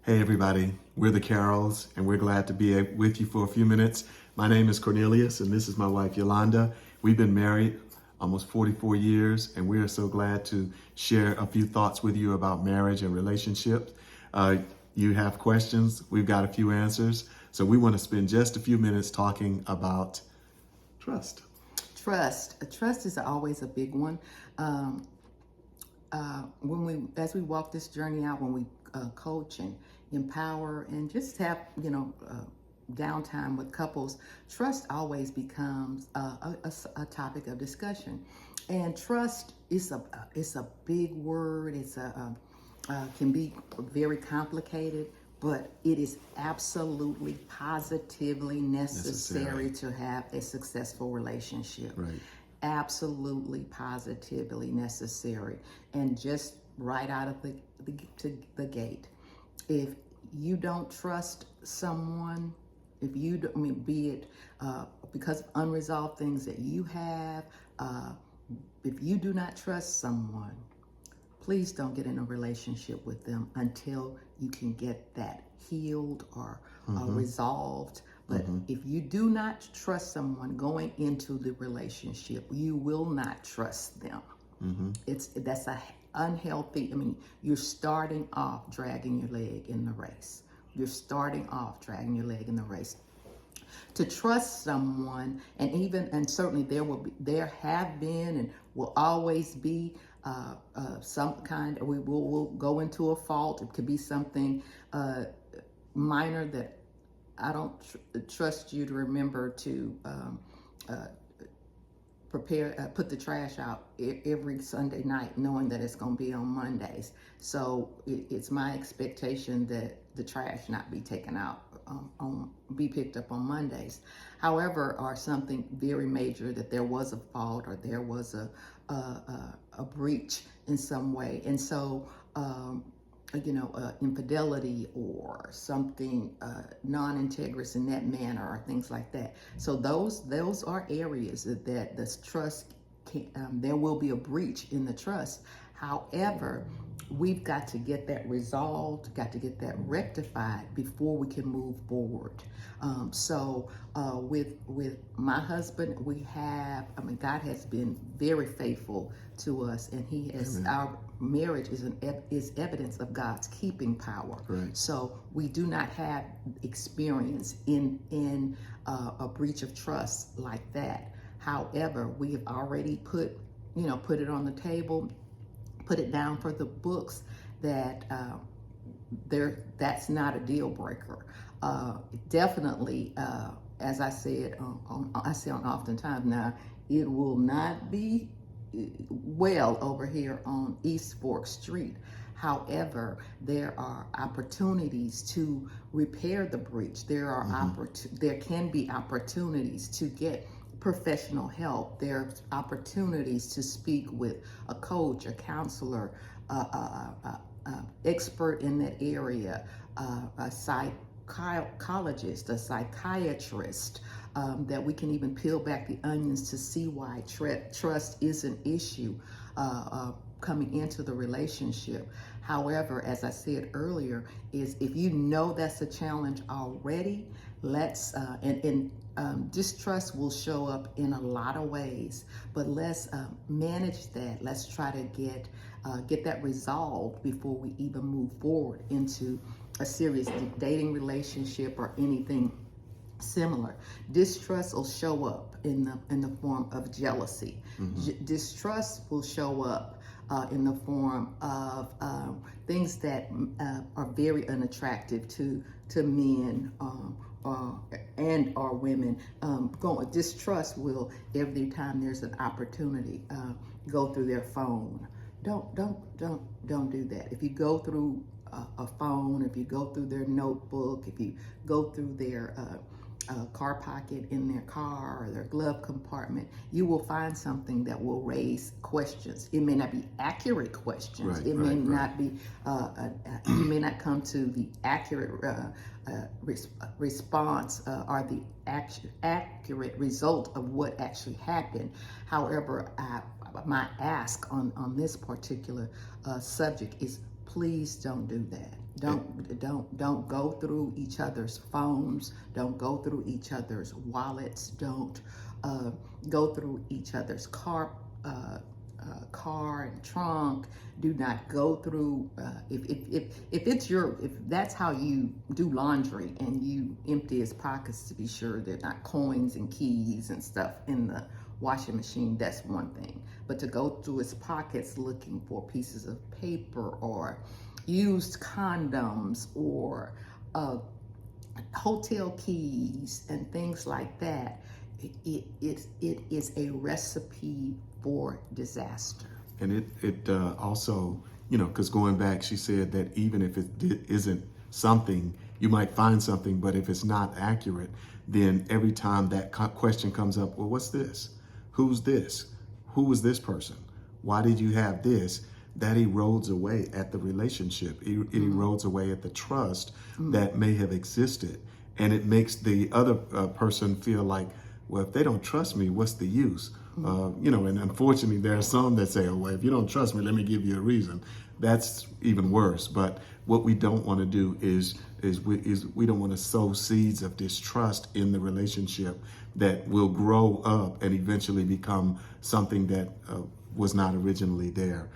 Hey everybody, we're the Carols and we're glad to be with you for a few minutes. My name is Cornelius and this is my wife Yolanda. We've been married almost 44 years and we are so glad to share a few thoughts with you about marriage and relationships. You have questions, we've got a few answers. So we want to spend just a few minutes talking about trust. Trust is always a big one. As we walk this journey out, when we coach and empower and just have downtime with couples, trust always becomes a topic of discussion. And trust is a big word. It's can be very complicated, but it is absolutely positively necessary to have a successful relationship. Right. Absolutely positively necessary. And just right out of the gate, if you don't trust someone, if you don't, be it because of unresolved things that you have, if you do not trust someone, please don't get in a relationship with them until you can get that healed or resolved. But if you do not trust someone going into the relationship, you will not trust them. That's a unhealthy. You're starting off dragging your leg in the race. You're starting off dragging your leg in the race. To trust someone, and certainly there have been and will always be some kind. We'll go into a fault. It could be something minor that I don't trust you to remember to put the trash out every Sunday night, knowing that it's going to be on Mondays. So it's my expectation that the trash not be taken out be picked up on Mondays. However, or something very major, that there was a fault or there was a breach in some way, and so infidelity or something non-integrous in that manner or things like that. So those are areas that the trust there will be a breach in the trust. However, we've got to get that resolved, got to get that rectified before we can move forward. With my husband, God has been very faithful to us, and He has our marriage is evidence of God's keeping power. Right. So we do not have experience in a breach of trust like that. However, we have already put it on the table, put it down for the books that that's not a deal breaker. Definitely, as I said, I say on oftentimes now, it will not be well over here on East Fork Street. However, there are opportunities to repair the breach. There can be opportunities to get professional help. There are opportunities to speak with a coach, a counselor, expert in that area, a psychologist, a psychiatrist, that we can even peel back the onions to see why trust is an issue coming into the relationship. However, as I said earlier, is if you know that's a challenge already, let's distrust will show up in a lot of ways, but let's manage that. Let's try to get that resolved before we even move forward into a serious dating relationship or anything similar. Distrust will show up in the form of jealousy. Distrust will show up in the form of things that are very unattractive to men and or women. Distrust will, every time there's an opportunity, go through their phone. Don't do that. If you go through a phone, if you go through their notebook, if you go through their car pocket in their car or their glove compartment, you will find something that will raise questions. It may not be accurate questions. It may not be, you may not come to the accurate response or the accurate result of what actually happened. However, my ask on this particular subject is, please don't do that. Don't go through each other's phones. Don't go through each other's wallets. Don't go through each other's car and trunk. Do not go through if that's how you do laundry and you empty his pockets to be sure they're not coins and keys and stuff in the washing machine, that's one thing. But to go through his pockets looking for pieces of paper or used condoms or hotel keys and things like that, it is a recipe for disaster. And it also, because going back, she said that even if it isn't something, you might find something, but if it's not accurate, then every time that question comes up, well, what's this? Who's this? Who was this person? Why did you have this? That erodes away at the relationship. It erodes away at the trust that may have existed. And it makes the other person feel like, well, if they don't trust me, what's the use? And unfortunately, there are some that say, oh, well, if you don't trust me, let me give you a reason. That's even worse. But what we don't want to do is we don't want to sow seeds of distrust in the relationship that will grow up and eventually become something that was not originally there.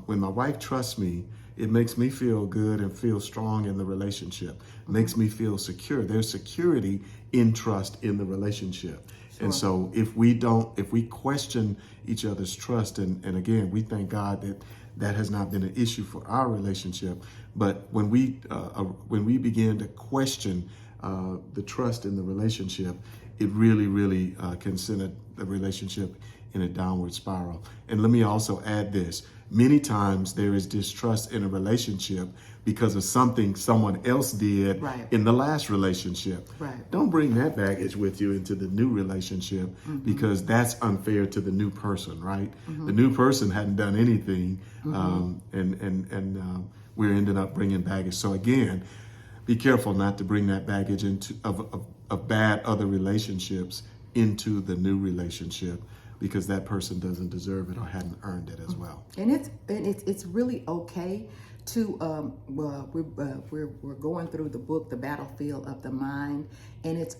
When my wife trusts me, it makes me feel good and feel strong in the relationship. Makes me feel secure. There's security in trust in the relationship. Sure. And so if we question each other's trust, and again, we thank God that has not been an issue for our relationship. But when we begin to question the trust in the relationship, it really, really can send the relationship in a downward spiral. And let me also add this. Many times there is distrust in a relationship because of something someone else did in the last relationship. Right. Don't bring that baggage with you into the new relationship because that's unfair to the new person, right? The new person hadn't done anything, and we're ended up bringing baggage. So again, be careful not to bring that baggage of bad other relationships into the new relationship, because that person doesn't deserve it or hadn't earned it as well. And it's really okay to we're going through the book, The Battlefield of the Mind, and it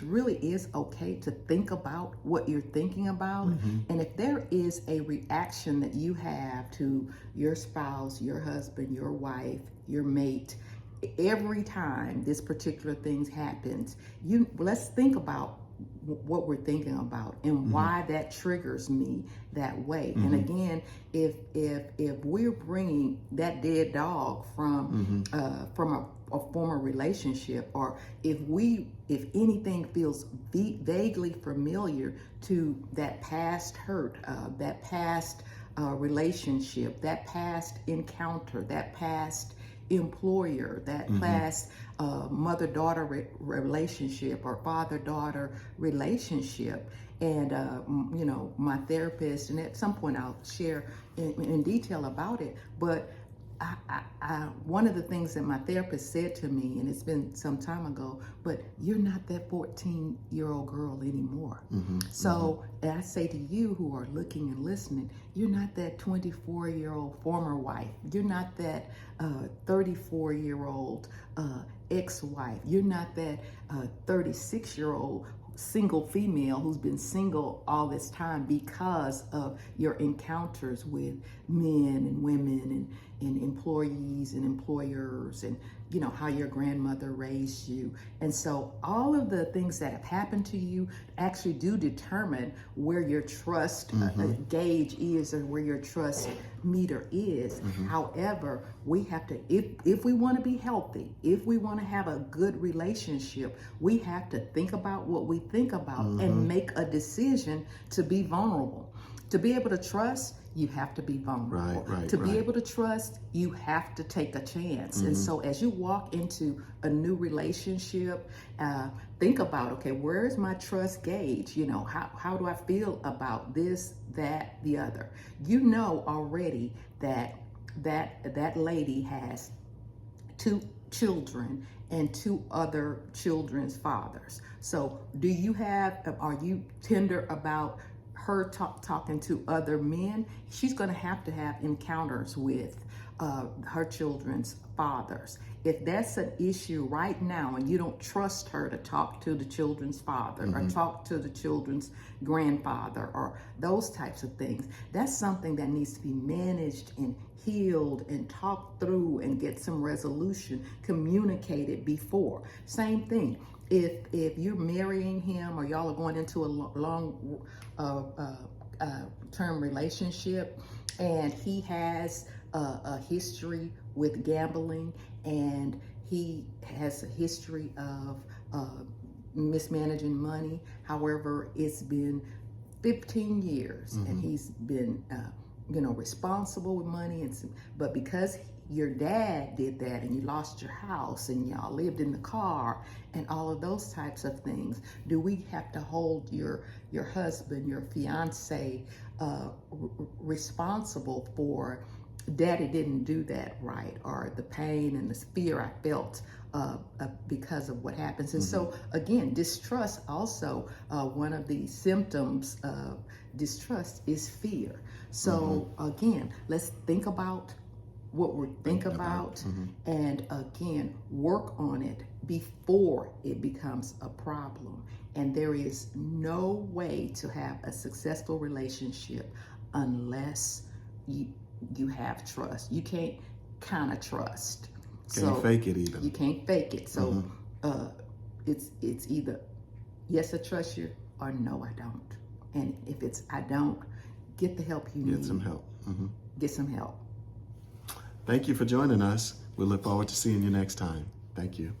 really is okay to think about what you're thinking about. And if there is a reaction that you have to your spouse, your husband, your wife, your mate, every time this particular thing happens, let's think about what we're thinking about and why that triggers me that way. And again, if we're bringing that dead dog from a former relationship, or if anything feels vaguely familiar to that past hurt, that past relationship, that past encounter, that past employer, that past mother-daughter relationship or father-daughter relationship. And my therapist, and at some point I'll share in detail about it, but one of the things that my therapist said to me, and it's been some time ago, but you're not that 14-year-old girl anymore. So I say to you who are looking and listening, you're not that 24-year-old former wife. You're not that 34-year-old ex-wife. You're not that 36-year-old single female who's been single all this time because of your encounters with men and women and employees and employers, and how your grandmother raised you. And so all of the things that have happened to you actually do determine where your trust gauge is, or where your trust meter is. However, we have to, if we want to be healthy, if we want to have a good relationship, we have to think about what we think about and make a decision to be vulnerable. To be able to trust, you have to be vulnerable. To be able to trust, you have to take a chance. And so as you walk into a new relationship, think about, okay, where is my trust gauge? How do I feel about this, that, the other? You know already that lady has 2 children and 2 other children's fathers. So are you tender about her talking to other men? She's going to have encounters with her children's fathers. If that's an issue right now and you don't trust her to talk to the children's father or talk to the children's grandfather or those types of things, that's something that needs to be managed and healed and talked through and get some resolution communicated before. Same thing. If you're marrying him or y'all are going into a long term relationship and he has a history with gambling and he has a history of mismanaging money, however, it's been 15 years and he's been responsible with money, but because your dad did that and you lost your house and y'all lived in the car and all of those types of things, do we have to hold your husband, your fiance, responsible for daddy didn't do that right, or the pain and the fear I felt because of what happens? And so again, distrust also, one of the symptoms of distrust is fear. So again, let's think about what we're thinking about and again, work on it before it becomes a problem. And there is no way to have a successful relationship unless you have trust. You can't kind of trust. Can't fake it even. You can't fake it. So it's either yes, I trust you, or no, I don't. And if it's I don't, get the help you need. Get some help. Get some help. Thank you for joining us. We look forward to seeing you next time. Thank you.